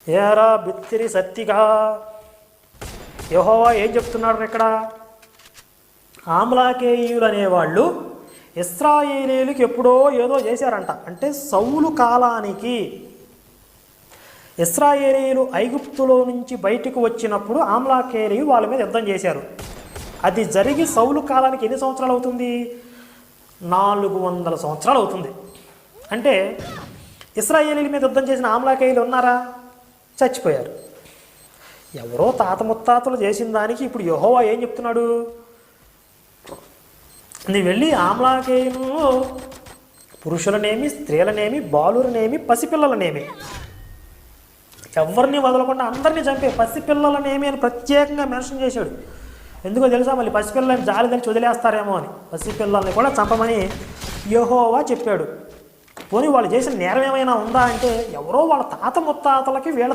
ఏరా బిత్తిరి సత్తిగా, యెహోవా ఏం చెప్తున్నాడు ఇక్కడ? ఆమ్లాకేయులు అనేవాళ్ళు ఇశ్రాయేలీయులకు ఎప్పుడో ఏదో చేశారంట. అంటే సౌలు కాలానికి ఇశ్రాయేలీయులు ఐగుప్తులో నుంచి బయటకు వచ్చినప్పుడు ఆమ్లాకేయులు వాళ్ళ మీద యుద్ధం చేశారు. అది జరిగి సౌలు కాలానికి ఎన్ని సంవత్సరాలు అవుతుంది? 400 సంవత్సరాలు అవుతుంది. అంటే ఇశ్రాయేలీయుల మీద యుద్ధం చేసిన ఆమ్లాకేయులు ఉన్నారా? చచ్చిపోయారు. ఎవరో తాత ముత్తాతలు చేసిన దానికి ఇప్పుడు యెహోవా ఏం చెప్తున్నాడు? నీ వెళ్ళి ఆమ్లాకేయులు పురుషులనేమి, స్త్రీలనేమి, బాలులనేమి, పసిపిల్లలనేమి ఎవరిని వదలకుండా అందరినీ చంపే, పసిపిల్లలనేమి అని ప్రత్యేకంగా మెన్షన్ చేశాడు. ఎందుకో తెలుసా? మళ్ళీ పసిపిల్లలని జాలి తెలిసి వదిలేస్తారేమో అని పసిపిల్లల్ని కూడా చంపమని యెహోవా చెప్పాడు. పోనీ వాళ్ళు చేసిన నేరం ఏమైనా ఉందా అంటే ఎవరో వాళ్ళ తాత ముత్తాతలకి వీళ్ళ